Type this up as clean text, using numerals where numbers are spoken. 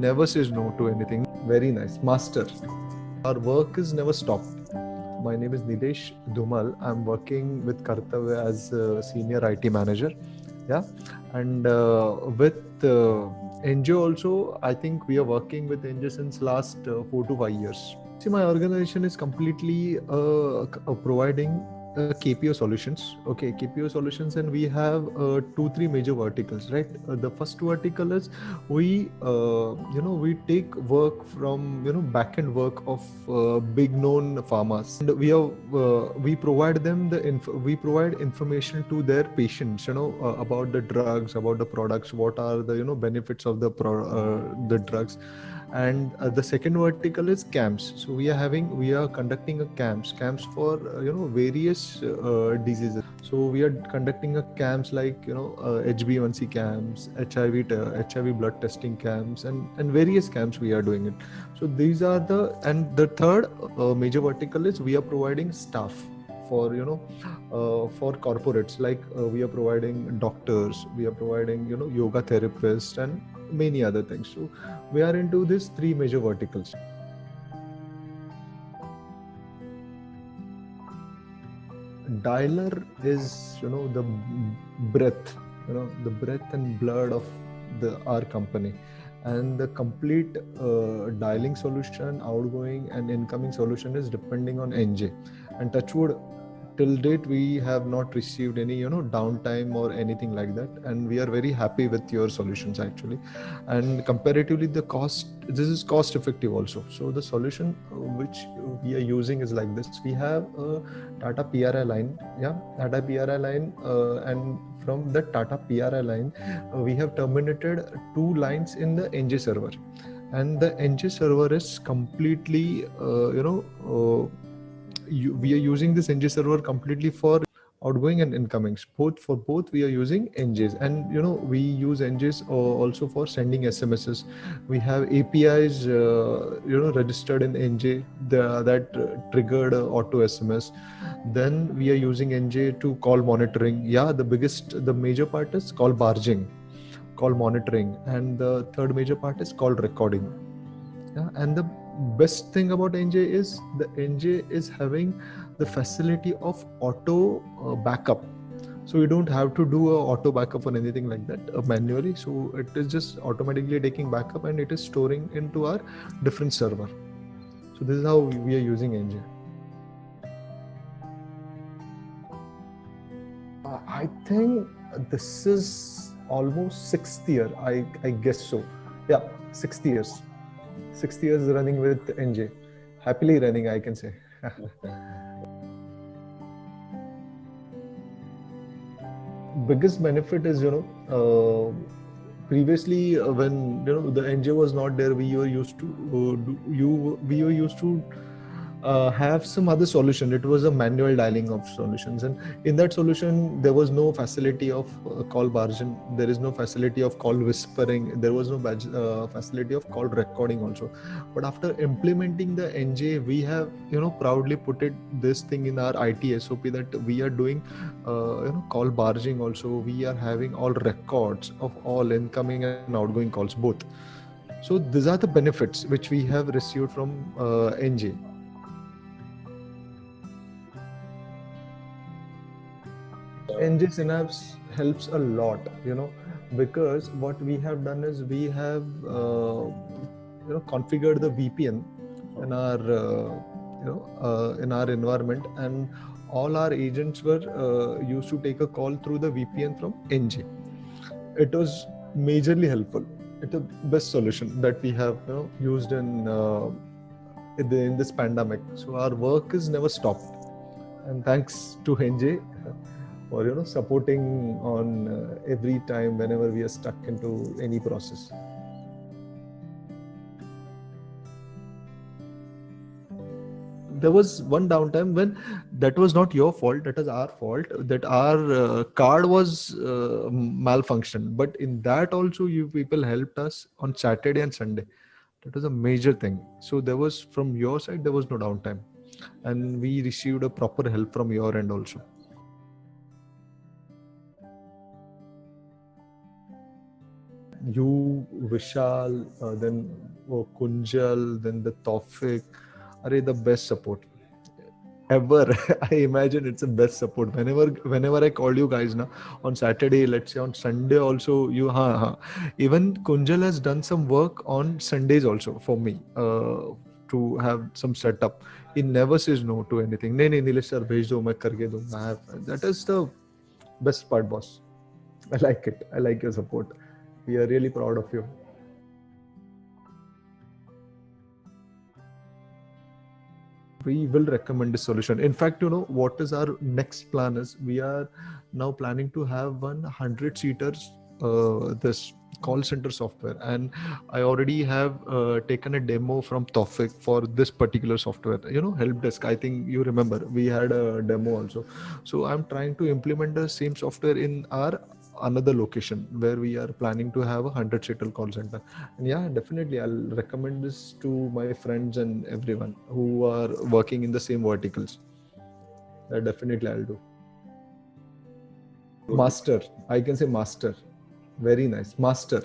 never says no to anything. Very nice. Master. Our work is never stopped. My name is Nilesh Dhumal. I'm working with Kartavya as a senior IT manager. Yeah. And with NGO also, I think we are working with NGO since last 4 to 5 years. See, my organization is completely providing KPO solutions. Okay, KPO solutions, and we have 2-3 major verticals, right? The first vertical is we take work from back end work of big known pharmas, and we provide them we provide information to their patients, about the drugs, about the products, what are the benefits of the drugs. And the second vertical is camps. So we are conducting a camps for various diseases. So we are conducting a camps like HB1C camps, HIV blood testing camps, and various camps we are doing it. So these are the third major vertical is we are providing staff for for corporates, like we are providing doctors, we are providing yoga therapists, and many other things. So we are into these three major verticals. Dialer is the breath, the breath and blood of our company. And the complete dialing solution, outgoing and incoming solution is depending on NJ. And touchwood, till date we have not received any downtime or anything like that, and we are very happy with your solutions actually. And comparatively, the cost, this is cost effective also. So the solution which we are using is like this. We have a Tata PRI line, Tata PRI line, and from the Tata PRI line we have terminated 2 lines in the NJ server, and the NJ server is completely we are using this NJ server completely for outgoing and incomings. Both we are using NJs, and we use NJs also for sending SMSs. We have APIs registered in NJ that triggered auto SMS. Then we are using NJ to call monitoring. The major part is call barging, call monitoring, and the third major part is call recording. And the best thing about NJ is the NJ is having the facility of auto backup. So you don't have to do a auto backup or anything like that manually. So it is just automatically taking backup, and it is storing into our different server. So this is how we are using NJ. I think this is almost 6th year. I guess so. Yeah, 6 years. 6 years running with NJ. Happily running, I can say. Biggest benefit is previously when the NJ was not there, we were used to we were used to have some other solution. It was a manual dialing of solutions, and in that solution there was no facility of call barging, there is no facility of call whispering, there was no facility of call recording also. But after implementing the NJ, we have proudly put this thing in our IT SOP that we are doing call barging also. We are having all records of all incoming and outgoing calls both. So these are the benefits which we have received from NJ. NJ Synapse helps a lot, because what we have done is we have configured the VPN in our in our environment, and all our agents were used to take a call through the VPN from NJ. It was majorly helpful. It's the best solution that we have used in this pandemic. So our work is never stopped, and thanks to NJ for supporting on every time whenever we are stuck into any process. There was one downtime when that was not your fault, that is our fault, that our card was malfunctioned. But in that also, you people helped us on Saturday and Sunday. That was a major thing. So there was, from your side, there was no downtime, and we received a proper help from your end also. you, Vishal, then Kunjal, then the Tawfiq, are the best support ever. I imagine it's the best support. Whenever I call you guys now on Saturday, let's say on Sunday also, even Kunjal has done some work on Sundays also for me, to have some setup. He never says no to anything. नहीं नहीं Nilesh sir भेज दो मैं करके दूंगा. That is the best part, boss. I like it. I like your support. We are really proud of you. We will recommend a solution. In fact, what is our next plan is we are now planning to have 100 seaters, this call center software, and I already have taken a demo from Tofik for this particular software, help desk. I think you remember we had a demo also. So I'm trying to implement the same software in our another location where we are planning to have a 100 seater call center. And yeah, definitely I'll recommend this to my friends and everyone who are working in the same verticals. Definitely I'll do. Master, I can say master. Very nice, master.